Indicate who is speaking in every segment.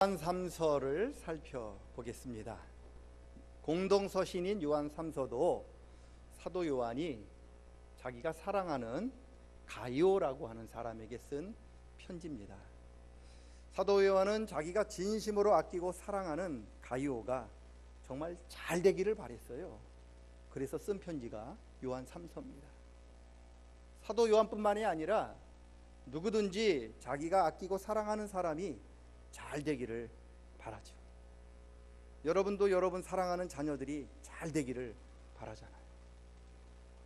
Speaker 1: 요한 3서를 살펴보겠습니다. 공동서신인 요한 3서도 사도 요한이 자기가 사랑하는 가이오라고 하는 사람에게 쓴 편지입니다. 사도 요한은 자기가 진심으로 아끼고 사랑하는 가이오가 정말 잘 되기를 바랬어요. 그래서 쓴 편지가 요한 3서입니다. 사도 요한뿐만이 아니라 누구든지 자기가 아끼고 사랑하는 사람이 잘 되기를 바라죠. 여러분도 여러분 사랑하는 자녀들이 잘 되기를 바라잖아요.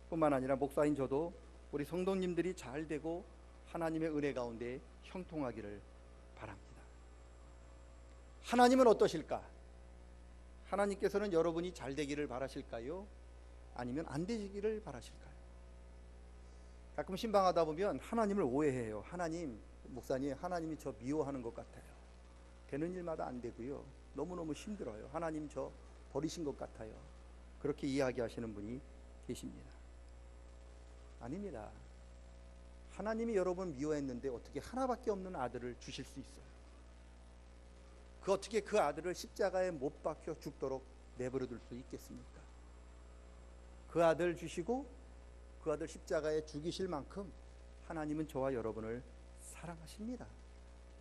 Speaker 1: 뿐만 아니라 목사인 저도 우리 성도님들이 잘 되고 하나님의 은혜 가운데 형통하기를 바랍니다. 하나님은 어떠실까? 하나님께서는 여러분이 잘 되기를 바라실까요? 아니면 안 되시기를 바라실까요? 가끔 신방하다 보면 하나님을 오해해요. 하나님, 목사님, 하나님이 저 미워하는 것 같아요. 되는 일마다 안 되고요. 너무너무 힘들어요. 하나님 저 버리신 것 같아요. 그렇게 이야기하시는 분이 계십니다. 아닙니다. 하나님이 여러분 미워했는데 어떻게 하나밖에 없는 아들을 주실 수 있어요? 어떻게 그 아들을 십자가에 못 박혀 죽도록 내버려 둘 수 있겠습니까? 그 아들 주시고 그 아들 십자가에 죽이실 만큼 하나님은 저와 여러분을 사랑하십니다.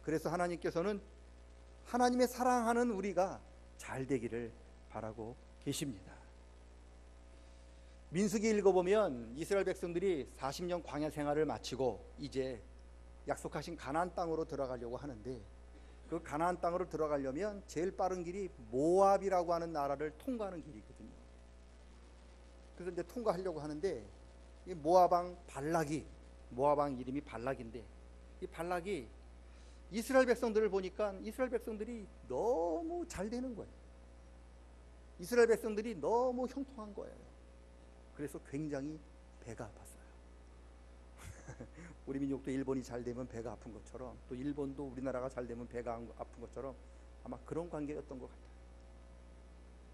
Speaker 1: 그래서 하나님께서는 하나님의 사랑하는 우리가 잘 되기를 바라고 계십니다. 민수기 읽어보면 이스라엘 백성들이 40년 광야 생활을 마치고 이제 약속하신 가나안 땅으로 들어가려고 하는데, 그 가나안 땅으로 들어가려면 제일 빠른 길이 모압이라고 하는 나라를 통과하는 길이거든요. 그래서 이제 통과하려고 하는데, 이 모압 왕 이름이 발락인데, 이 발락이 이스라엘 백성들을 보니까 이스라엘 백성들이 너무 잘 되는 거예요. 이스라엘 백성들이 너무 형통한 거예요. 그래서 굉장히 배가 아팠어요. 우리 민족도 일본이 잘 되면 배가 아픈 것처럼, 또 일본도 우리나라가 잘 되면 배가 아픈 것처럼 아마 그런 관계였던 것 같아요.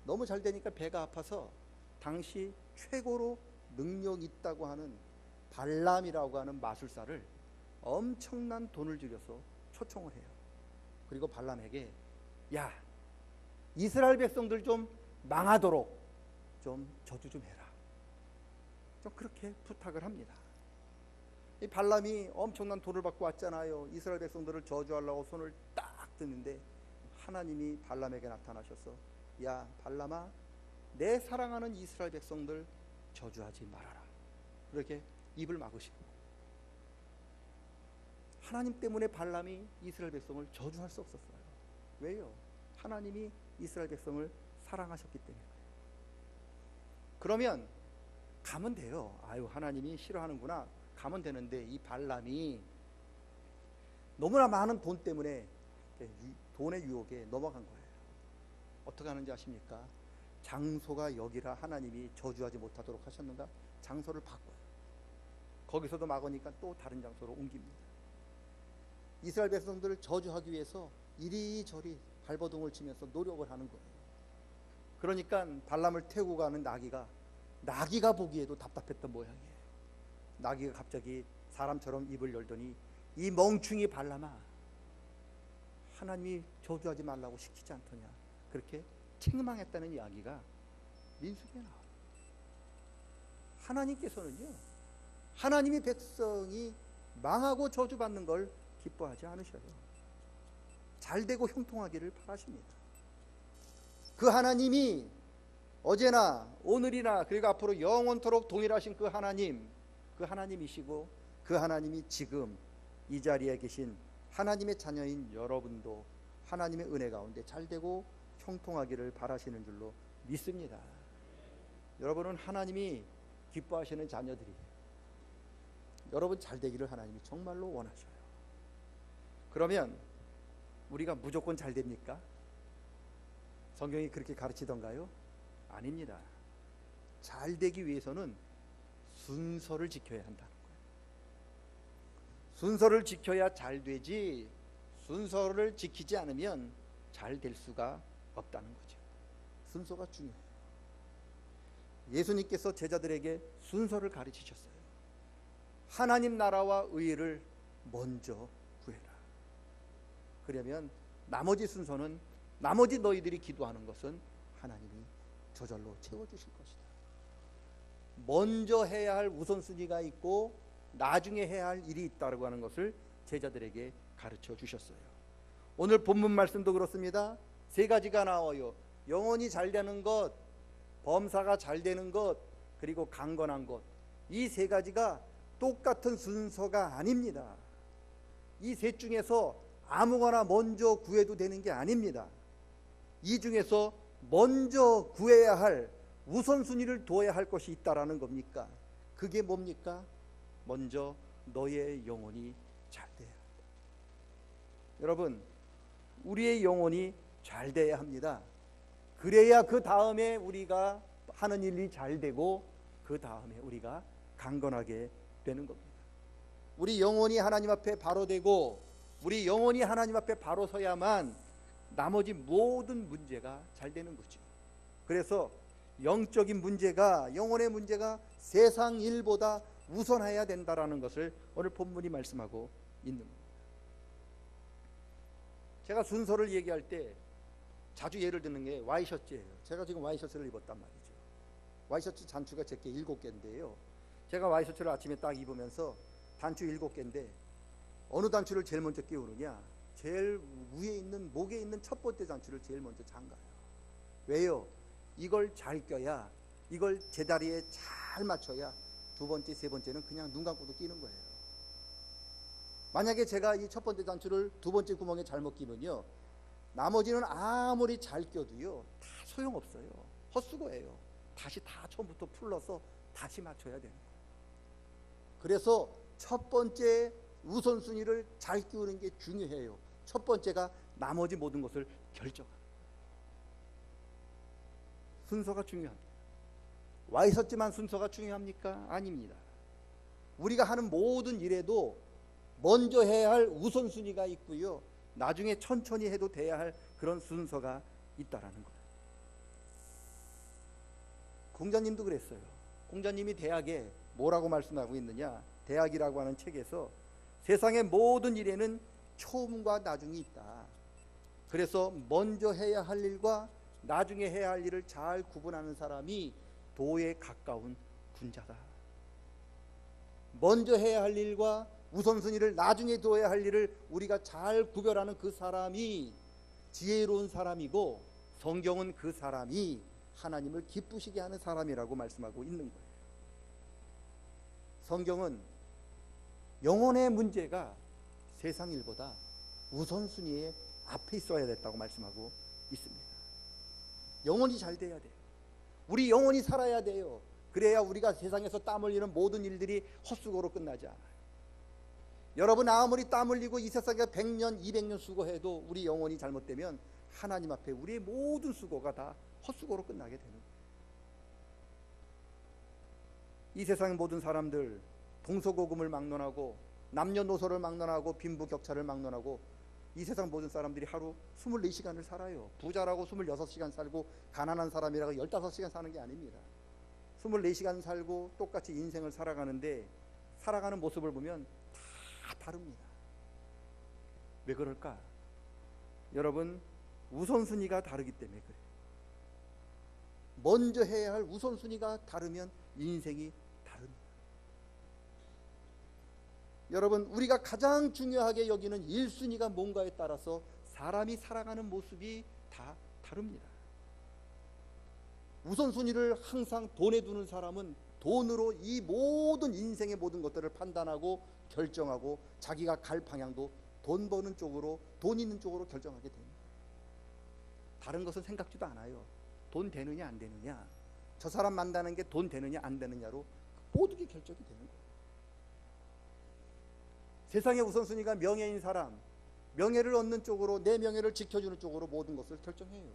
Speaker 1: 너무 잘 되니까 배가 아파서 당시 최고로 능력 있다고 하는 발람이라고 하는 마술사를 엄청난 돈을 들여서 초청을 해요. 그리고 발람에게, 야, 이스라엘 백성들 좀 망하도록 좀 저주 좀 해라, 좀 그렇게 부탁을 합니다. 이 발람이 엄청난 돈을 받고 왔잖아요. 이스라엘 백성들을 저주하려고 손을 딱 드는데 하나님이 발람에게 나타나셔서, 야 발람아, 내 사랑하는 이스라엘 백성들 저주하지 말아라, 그렇게 입을 막으시고, 하나님 때문에 발람이 이스라엘 백성을 저주할 수 없었어요. 왜요? 하나님이 이스라엘 백성을 사랑하셨기 때문에. 그러면 가면 돼요. 아유, 하나님이 싫어하는구나, 가면 되는데, 이 발람이 너무나 많은 돈 때문에 돈의 유혹에 넘어간 거예요. 어떻게 하는지 아십니까? 장소가 여기라 하나님이 저주하지 못하도록 하셨는가? 장소를 바꿔요. 거기서도 막으니까 또 다른 장소로 옮깁니다. 이스라엘 백성들을 저주하기 위해서 이리저리 발버둥을 치면서 노력을 하는 거예요. 그러니까 발람을 태우고 가는 나귀가 보기에도 답답했던 모양이에요. 나귀가 갑자기 사람처럼 입을 열더니, 이 멍충이 발람아, 하나님이 저주하지 말라고 시키지 않더냐, 그렇게 책망했다는 이야기가 민수기에 나와요. 하나님께서는요, 하나님이 백성이 망하고 저주받는 걸 기뻐하지 않으셔요. 잘되고 형통하기를 바라십니다. 그 하나님이 어제나 오늘이나 그리고 앞으로 영원토록 동일하신 그 하나님이시고, 그 하나님이 지금 이 자리에 계신 하나님의 자녀인 여러분도 하나님의 은혜 가운데 잘되고 형통하기를 바라시는 줄로 믿습니다. 여러분은 하나님이 기뻐하시는 자녀들이에요. 여러분 잘되기를 하나님이 정말로 원하셔요. 그러면 우리가 무조건 잘 됩니까? 성경이 그렇게 가르치던가요? 아닙니다. 잘 되기 위해서는 순서를 지켜야 한다는 거예요. 순서를 지켜야 잘 되지, 순서를 지키지 않으면 잘 될 수가 없다는 거죠. 순서가 중요해요. 예수님께서 제자들에게 순서를 가르치셨어요. 하나님 나라와 의를 먼저 구해라. 그러면 나머지 순서는, 나머지 너희들이 기도하는 것은 하나님이 저절로 채워주실 것이다. 먼저 해야 할 우선순위가 있고 나중에 해야 할 일이 있다고 하는 것을 제자들에게 가르쳐 주셨어요. 오늘 본문 말씀도 그렇습니다. 세 가지가 나와요. 영혼이 잘 되는 것, 범사가 잘 되는 것, 그리고 강건한 것. 이 세 가지가 똑같은 순서가 아닙니다. 이 셋 중에서 아무거나 먼저 구해도 되는 게 아닙니다. 이 중에서 먼저 구해야 할, 우선순위를 둬야 할 것이 있다라는 겁니까? 그게 뭡니까? 먼저 너의 영혼이 잘 돼야 한다. 여러분, 우리의 영혼이 잘 돼야 합니다. 그래야 그 다음에 우리가 하는 일이 잘 되고 그 다음에 우리가 강건하게 되는 겁니다. 우리 영혼이 하나님 앞에 바로 되고 우리 영혼이 하나님 앞에 바로 서야만 나머지 모든 문제가 잘 되는 거죠. 그래서 영적인 문제가, 영혼의 문제가 세상 일보다 우선해야 된다라는 것을 오늘 본문이 말씀하고 있는 겁니다. 제가 순서를 얘기할 때 자주 예를 드는 게 와이셔츠예요. 제가 지금 와이셔츠를 입었단 말이죠. 와이셔츠 단추가 제게 7개인데요. 제가 와이셔츠를 아침에 딱 입으면서 단추 7개인데 어느 단추를 제일 먼저 끼우느냐? 제일 위에 있는, 목에 있는 첫 번째 단추를 제일 먼저 잠가요. 왜요? 이걸 잘 껴야, 이걸 제자리에 잘 맞춰야 두 번째, 세 번째는 그냥 눈 감고도 끼는 거예요. 만약에 제가 이 첫 번째 단추를 두 번째 구멍에 잘못 끼면요, 나머지는 아무리 잘 껴도요 다 소용없어요. 헛수고예요. 다시 다 처음부터 풀러서 다시 맞춰야 되는 거예요. 그래서 첫 번째 우선순위를 잘 끼우는 게 중요해요. 첫 번째가 나머지 모든 것을 결정합니다. 순서가 중요합니다. 와이셔츠만 순서가 중요합니까? 아닙니다. 우리가 하는 모든 일에도 먼저 해야 할 우선순위가 있고요, 나중에 천천히 해도 돼야 할 그런 순서가 있다라는 거예요. 공자님도 그랬어요. 공자님이 대학에 뭐라고 말씀하고 있느냐? 대학이라고 하는 책에서 세상의 모든 일에는 처음과 나중이 있다. 그래서 먼저 해야 할 일과 나중에 해야 할 일을 잘 구분하는 사람이 도에 가까운 군자다. 먼저 해야 할 일과 우선순위를 나중에 둬야 할 일을 우리가 잘 구별하는 그 사람이 지혜로운 사람이고, 성경은 그 사람이 하나님을 기쁘시게 하는 사람이라고 말씀하고 있는 거예요. 성경은 영혼의 문제가 세상 일보다 우선순위에 앞에 있어야 됐다고 말씀하고 있습니다. 영혼이 잘 돼야 돼요. 우리 영혼이 살아야 돼요. 그래야 우리가 세상에서 땀 흘리는 모든 일들이 헛수고로 끝나지 않아요. 여러분, 아무리 땀 흘리고 이 세상에 100년, 200년 수고해도 우리 영혼이 잘못되면 하나님 앞에 우리의 모든 수고가 다 헛수고로 끝나게 되는 거예요. 이 세상의 모든 사람들 동서고금을 막론하고 남녀노소를 막론하고 빈부격차를 막론하고 이 세상 모든 사람들이 하루 24시간을 살아요. 부자라고 26시간 살고 가난한 사람이라고 15시간 사는 게 아닙니다. 24시간 살고 똑같이 인생을 살아가는데 살아가는 모습을 보면 다 다릅니다. 왜 그럴까? 여러분, 우선순위가 다르기 때문에 그래요. 먼저 해야 할 우선순위가 다르면 인생이 다릅니다. 여러분, 우리가 가장 중요하게 여기는 1순위가 뭔가에 따라서 사람이 살아가는 모습이 다 다릅니다. 우선순위를 항상 돈에 두는 사람은 돈으로 이 모든 인생의 모든 것들을 판단하고 결정하고 자기가 갈 방향도 돈 버는 쪽으로, 돈 있는 쪽으로 결정하게 됩니다. 다른 것은 생각지도 않아요. 돈 되느냐 안 되느냐, 저 사람 만나는 게 돈 되느냐 안 되느냐로 모든 게 결정이 되는 거예요. 세상의 우선순위가 명예인 사람, 명예를 얻는 쪽으로, 내 명예를 지켜주는 쪽으로 모든 것을 결정해요.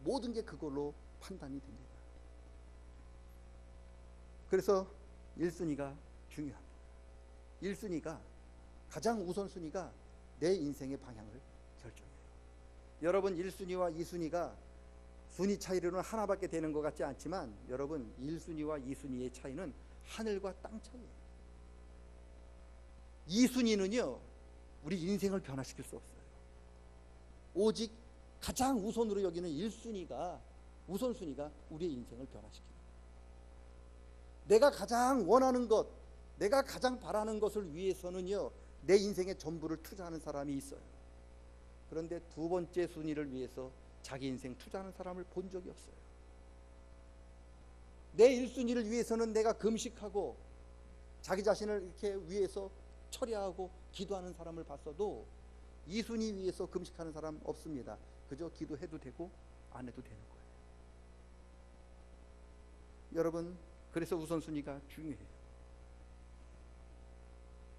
Speaker 1: 모든 게 그걸로 판단이 됩니다. 그래서 1순위가 중요합니다. 1순위가, 가장 우선순위가 내 인생의 방향을 결정해요. 여러분, 1순위와 2순위가 순위 차이로는 하나밖에 되는 것 같지 않지만 여러분, 1순위와 2순위의 차이는 하늘과 땅 차이예요. 2순위는요 우리 인생을 변화시킬 수 없어요. 오직 가장 우선으로 여기는 1순위가 우선순위가 우리의 인생을 변화시킵니다. 내가 가장 원하는 것, 내가 가장 바라는 것을 위해서는요, 내 인생의 전부를 투자하는 사람이 있어요. 그런데 두 번째 순위를 위해서 자기 인생 투자하는 사람을 본 적이 없어요. 내 1순위를 위해서는 내가 금식하고 자기 자신을 이렇게 위해서 처리하고 기도하는 사람을 봤어도 2순위 위해서 금식하는 사람 없습니다. 그저 기도해도 되고 안 해도 되는 거예요. 여러분, 그래서 우선순위가 중요해요.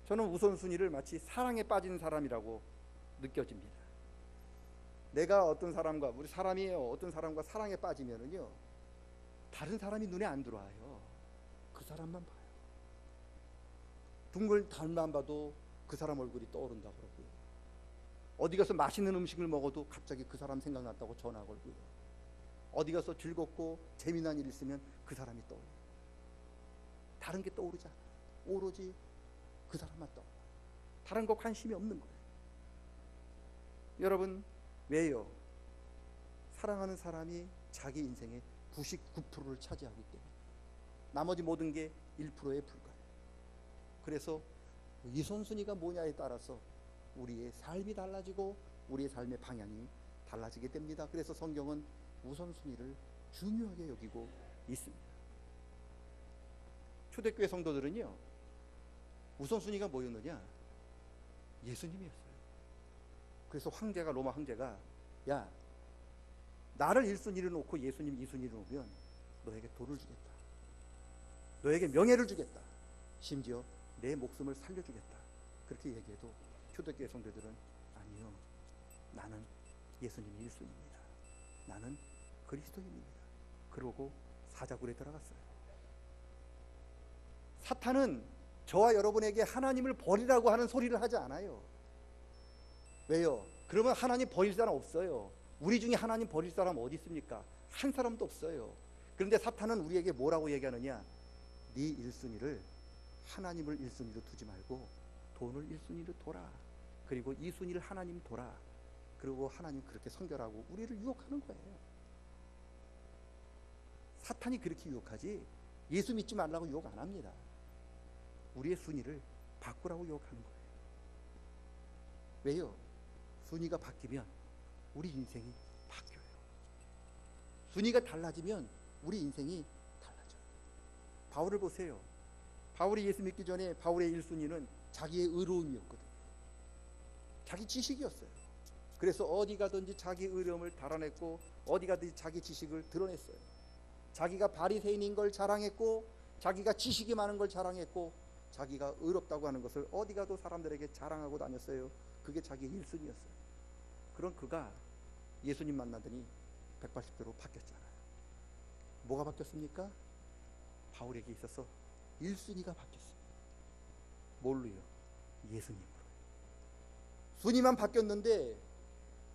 Speaker 1: 저는 우선순위를 마치 사랑에 빠진 사람이라고 느껴집니다. 내가 어떤 사람과, 우리 사람이에요, 어떤 사람과 사랑에 빠지면은요, 다른 사람이 눈에 안 들어와요. 그 사람만 봐요. 둥글 달만 봐도 그 사람 얼굴이 떠오른다고 그러고요. 어디 가서 맛있는 음식을 먹어도 갑자기 그 사람 생각났다고 전화 걸고요. 어디 가서 즐겁고 재미난 일 있으면 그 사람이 떠올려요. 다른 게 떠오르지 않아요. 오로지 그 사람만 떠올려요. 다른 거 관심이 없는 거예요. 여러분, 왜요? 사랑하는 사람이 자기 인생의 99%를 차지하기 때문에 나머지 모든 게 1%에 불과해요. 그래서 이 선순위가 뭐냐에 따라서 우리의 삶이 달라지고 우리의 삶의 방향이 달라지게 됩니다. 그래서 성경은 우선순위를 중요하게 여기고 있습니다. 초대교회 성도들은요, 우선순위가 뭐였느냐? 예수님이었어요. 그래서 황제가, 로마 황제가, 야, 나를 1순위로 놓고 예수님 2순위로 놓으면 너에게 돈을 주겠다. 너에게 명예를 주겠다. 심지어 내 목숨을 살려주겠다. 그렇게 얘기해도 초대교회 성도들은 아니요, 나는 예수님이 1순위입니다. 나는 그리스도인입니다. 그러고 사자굴에 들어갔어요. 사탄은 저와 여러분에게 하나님을 버리라고 하는 소리를 하지 않아요. 왜요? 그러면 하나님 버릴 사람 없어요. 우리 중에 하나님 버릴 사람 어디 있습니까? 한 사람도 없어요. 그런데 사탄은 우리에게 뭐라고 얘기하느냐? 네 1순위를, 하나님을 1순위로 두지 말고 돈을 1순위로 둬라. 그리고 2순위를 하나님 둬라. 그리고 하나님 그렇게 선결하고 우리를 유혹하는 거예요. 사탄이 그렇게 유혹하지 예수 믿지 말라고 유혹 안 합니다. 우리의 순위를 바꾸라고 유혹하는 거예요. 왜요? 순위가 바뀌면 우리 인생이 바뀌어요. 순위가 달라지면 우리 인생이 달라져요. 바울을 보세요. 바울이 예수 믿기 전에 바울의 1순위는 자기의 의로움이었거든요. 자기 지식이었어요. 그래서 어디 가든지 자기 의로움을 달아냈고 어디 가든지 자기 지식을 드러냈어요. 자기가 바리새인인 걸 자랑했고 자기가 지식이 많은 걸 자랑했고 자기가 의롭다고 하는 것을 어디 가도 사람들에게 자랑하고 다녔어요. 그게 자기 1순위였어요. 그런 그가 예수님 만나더니 180도로 바뀌었잖아요. 뭐가 바뀌었습니까? 바울에게 있어서 1순위가 바뀌었어요. 뭘로요? 예수님으로. 순위만 바뀌었는데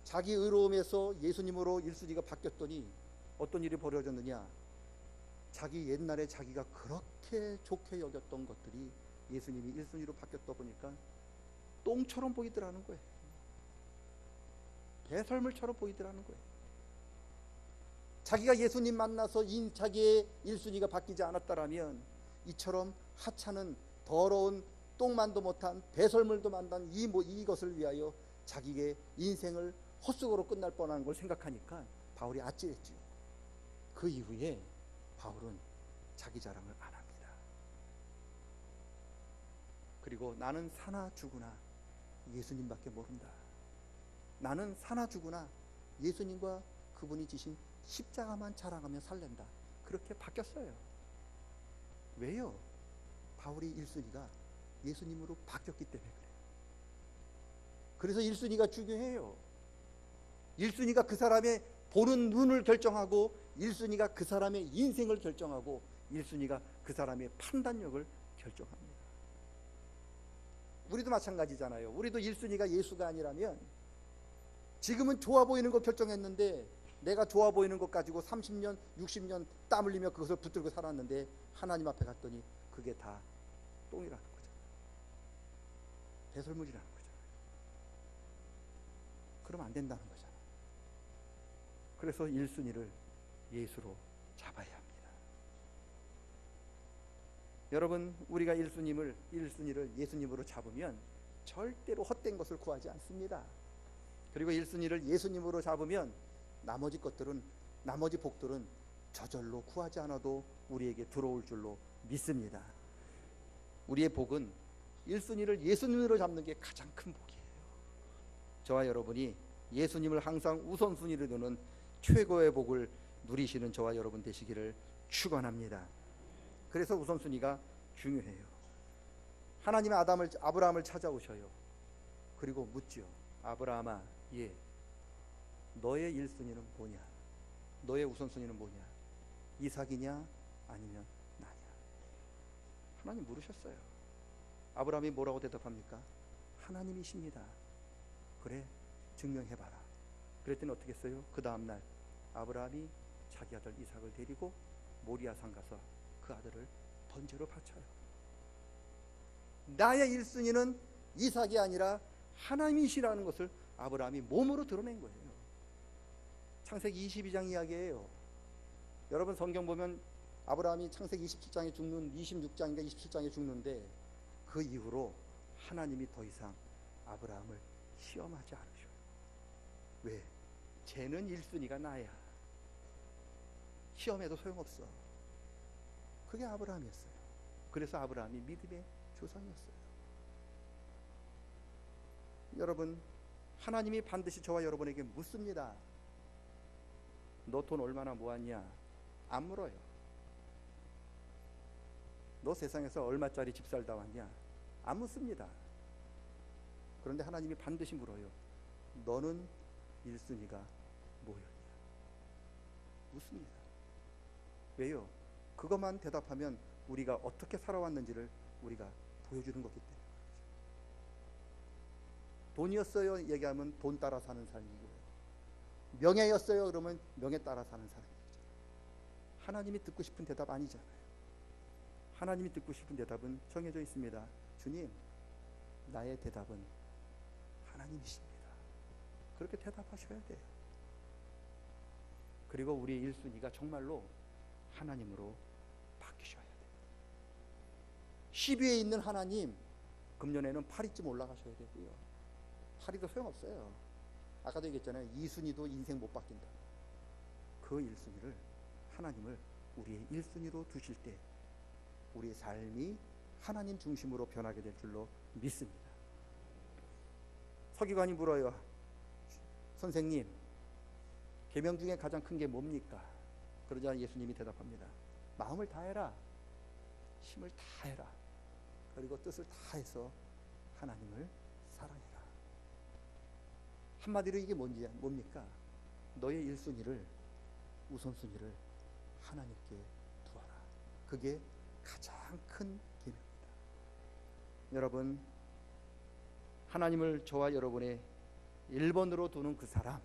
Speaker 1: 자기 의로움에서 예수님으로 1순위가 바뀌었더니 어떤 일이 벌어졌느냐? 자기 옛날에 자기가 그렇게 좋게 여겼던 것들이 예수님이 1순위로 바뀌었다 보니까 똥처럼 보이더라는 거예요. 배설물처럼 보이더라는 거예요. 자기가 예수님 만나서 자기의 1순위가 바뀌지 않았다라면 이처럼 하찮은 더러운 똥만도 못한 배설물도 만난 이것을 위하여 자기의 인생을 헛수고로 끝날 뻔한 걸 생각하니까 바울이 아찔했지요. 그 이후에 바울은 자기 자랑을 안 합니다. 그리고 나는 사나 죽으나 예수님밖에 모른다. 나는 사나 죽으나 예수님과 그분이 지신 십자가만 자랑하며 살랜다. 그렇게 바뀌었어요. 왜요? 바울이 1순위가 예수님으로 바뀌었기 때문에 그래요. 그래서 1순위가 중요해요. 1순위가 그 사람의 보는 눈을 결정하고 1순위가 그 사람의 인생을 결정하고 1순위가 그 사람의 판단력을 결정합니다. 우리도 마찬가지잖아요. 우리도 1순위가 예수가 아니라면 지금은 좋아 보이는 거 결정했는데 내가 좋아 보이는 것 가지고 30년, 60년 땀 흘리며 그것을 붙들고 살았는데 하나님 앞에 갔더니 그게 다 똥이라는 거잖아요. 배설물이라는 거잖아요. 그러면 안 된다는 거잖아요. 그래서 1순위를 예수로 잡아야 합니다. 여러분, 우리가 1순위를 예수님으로 잡으면 절대로 헛된 것을 구하지 않습니다. 그리고 1순위를 예수님으로 잡으면 나머지 복들은 저절로 구하지 않아도 우리에게 들어올 줄로 믿습니다. 우리의 복은 1순위를 예수님으로 잡는 게 가장 큰 복이에요. 저와 여러분이 예수님을 항상 우선순위로 두는 최고의 복을 누리시는 저와 여러분 되시기를 축원합니다. 그래서 우선순위가 중요해요. 하나님의 아브라함을 찾아오셔요. 그리고 묻죠. 아브라함아, 너의 1순위는 뭐냐? 너의 우선순위는 뭐냐? 이삭이냐 아니면 나냐? 하나님 물으셨어요. 아브라함이 뭐라고 대답합니까? 하나님이십니다. 그래, 증명해봐라. 그랬더니 어떻게 했어요? 그 다음날 아브라함이 자기 아들 이삭을 데리고 모리아산 가서 그 아들을 번제로 바쳐요. 나의 1순위는 이삭이 아니라 하나님이시라는 것을 아브라함이 몸으로 드러낸 거예요. 창세기 22장 이야기예요. 여러분 성경 보면 아브라함이 창세기 27장에 26장인가 27장에 죽는데 그 이후로 하나님이 더 이상 아브라함을 시험하지 않으셔요. 왜? 쟤는 1순위가 나야. 시험해도 소용없어. 그게 아브라함이었어요. 그래서 아브라함이 믿음의 조상이었어요. 여러분, 하나님이 반드시 저와 여러분에게 묻습니다. 너 돈 얼마나 모았냐? 안 물어요. 너 세상에서 얼마짜리 집 살다 왔냐? 안 묻습니다. 그런데 하나님이 반드시 물어요. 너는 1순위가 뭐였냐? 묻습니다. 왜요? 그것만 대답하면 우리가 어떻게 살아왔는지를 우리가 보여주는 거기 때문에. 돈이었어요 얘기하면 돈 따라 사는 삶이고요. 명예였어요 그러면 명예 따라 사는 삶이잖아요. 하나님이 듣고 싶은 대답 아니잖아요. 하나님이 듣고 싶은 대답은 정해져 있습니다. 주님, 나의 대답은 하나님이십니다. 그렇게 대답하셔야 돼요. 그리고 우리의 1순위가 정말로 하나님으로 바뀌셔야 돼요. 10위에 있는 하나님, 금년에는 8위쯤 올라가셔야 되고요. 8위도 소용없어요. 아까도 얘기했잖아요. 2순위도 인생 못 바뀐다. 그 1순위를 하나님을 우리의 1순위로 두실 때 우리의 삶이 하나님 중심으로 변하게 될 줄로 믿습니다. 서기관이 물어요. 선생님, 계명 중에 가장 큰 게 뭡니까? 그러자 예수님이 대답합니다. 마음을 다해라. 힘을 다해라. 그리고 뜻을 다해서 하나님을 사랑해라. 한마디로 이게 뭡니까? 너의 1순위를, 우선순위를 하나님께 두어라. 그게 가장 큰 계명입니다. 여러분, 하나님을 저와 여러분의 1번으로 두는 그 사람,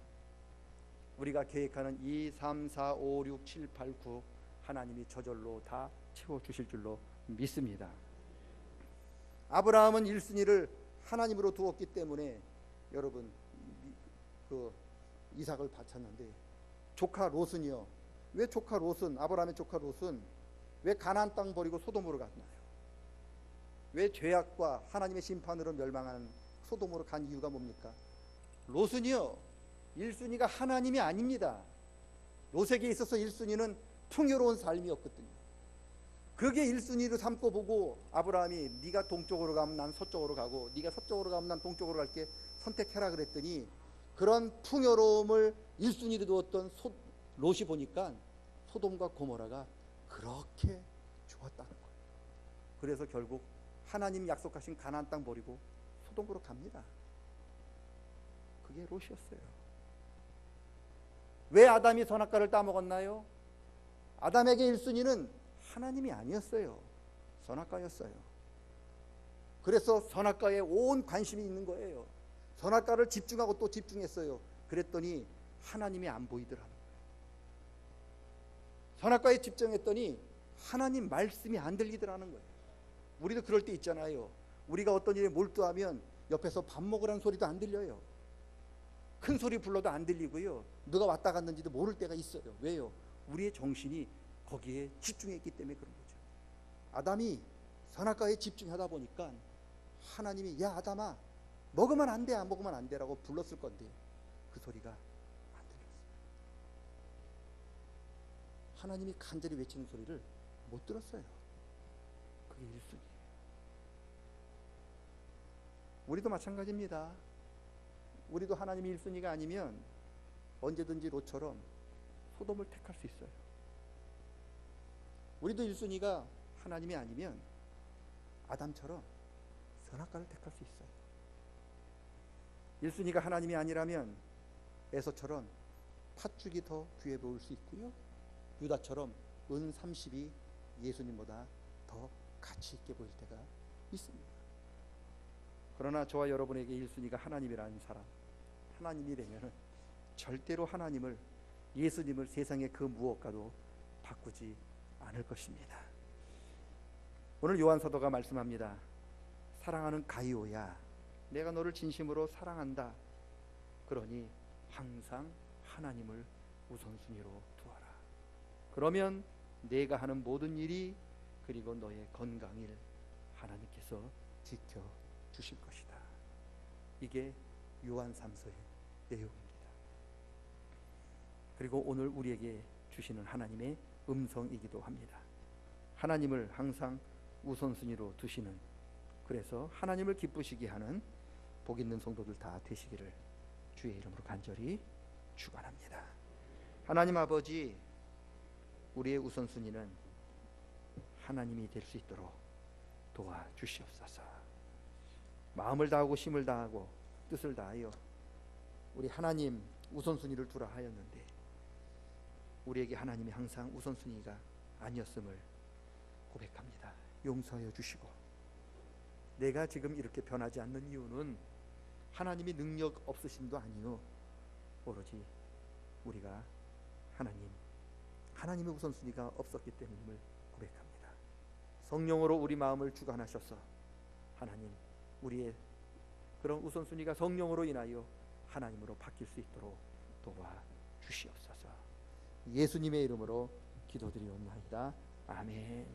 Speaker 1: 우리가 계획하는 2, 3, 4, 5, 6, 7, 8, 9 하나님이 저절로 다 채워주실 줄로 믿습니다. 아브라함은 1순위를 하나님으로 두었기 때문에 여러분 그 이삭을 바쳤는데, 조카 롯은요, 왜 조카 롯은, 아브라함의 조카 롯은 왜 가나안 땅 버리고 소돔으로 갔나요? 왜 죄악과 하나님의 심판으로 멸망하는 소돔으로 간 이유가 뭡니까? 롯은요 1순위가 하나님이 아닙니다. 롯에게 있어서 1순위는 풍요로운 삶이었거든요. 그게 1순위로 삼고 보고 아브라함이 네가 동쪽으로 가면 난 서쪽으로 가고 네가 서쪽으로 가면 난 동쪽으로 갈게, 선택해라 그랬더니 그런 풍요로움을 1순위로 두었던 롯이 보니까 소돔과 고모라가 그렇게 좋았다는 거예요. 그래서 결국 하나님 약속하신 가나안 땅 버리고 소돔으로 갑니다. 그게 롯이었어요. 왜 아담이 선악과를 따먹었나요? 아담에게 1순위는 하나님이 아니었어요. 선악과였어요. 그래서 선악과에 온 관심이 있는 거예요. 선악과를 집중하고 또 집중했어요. 그랬더니 하나님이 안 보이더라는 거예요. 선악과에 집중했더니 하나님 말씀이 안 들리더라는 거예요. 우리도 그럴 때 있잖아요. 우리가 어떤 일에 몰두하면 옆에서 밥 먹으라는 소리도 안 들려요. 큰 소리 불러도 안 들리고요. 누가 왔다 갔는지도 모를 때가 있어요. 왜요? 우리의 정신이 거기에 집중했기 때문에 그런 거죠. 아담이 선악과에 집중하다 보니까 하나님이 야 아담아 먹으면 안 돼, 안 먹으면 안 돼라고 불렀을 건데 그 소리가 안 들렸어요. 하나님이 간절히 외치는 소리를 못 들었어요. 그게 1순위예요. 우리도 마찬가지입니다. 우리도 하나님이 1순위가 아니면 언제든지 롯처럼 소돔을 택할 수 있어요. 우리도 1순위가 하나님이 아니면 아담처럼 선악과를 택할 수 있어요. 1순위가 하나님이 아니라면 에서처럼 팥죽이 더 귀해 보일 수 있고요. 유다처럼 은 30이 예수님보다 더 가치 있게 보일 때가 있습니다. 그러나 저와 여러분에게 1순위가 하나님이라는 사람, 하나님이 되면은 절대로 하나님을, 예수님을 세상의 그 무엇과도 바꾸지 않을 것입니다. 오늘 요한 사도가 말씀합니다. 사랑하는 가이오야, 내가 너를 진심으로 사랑한다. 그러니 항상 하나님을 우선순위로 두어라. 그러면 내가 하는 모든 일이 그리고 너의 건강일 하나님께서 지켜 주실 것이다. 이게 요한 3서의 내용입니다. 그리고 오늘 우리에게 주시는 하나님의 음성이기도 합니다. 하나님을 항상 우선순위로 두시는, 그래서 하나님을 기쁘시게 하는 복 있는 성도들 다 되시기를 주의 이름으로 간절히 축원합니다. 하나님 아버지, 우리의 우선순위는 하나님이 될 수 있도록 도와주시옵소서. 마음을 다하고 힘을 다하고 뜻을 다하여 우리 하나님 우선순위를 두라 하였는데 우리에게 하나님이 항상 우선순위가 아니었음을 고백합니다. 용서하여 주시고, 내가 지금 이렇게 변하지 않는 이유는 하나님이 능력 없으심도 아니요, 오로지 우리가 하나님의 우선순위가 없었기 때문임을 고백합니다. 성령으로 우리 마음을 주관하셔서 하나님, 우리의 그런 우선순위가 성령으로 인하여 하나님으로 바뀔 수 있도록 도와주시옵소서. 예수님의 이름으로 기도드리옵나이다. 아멘.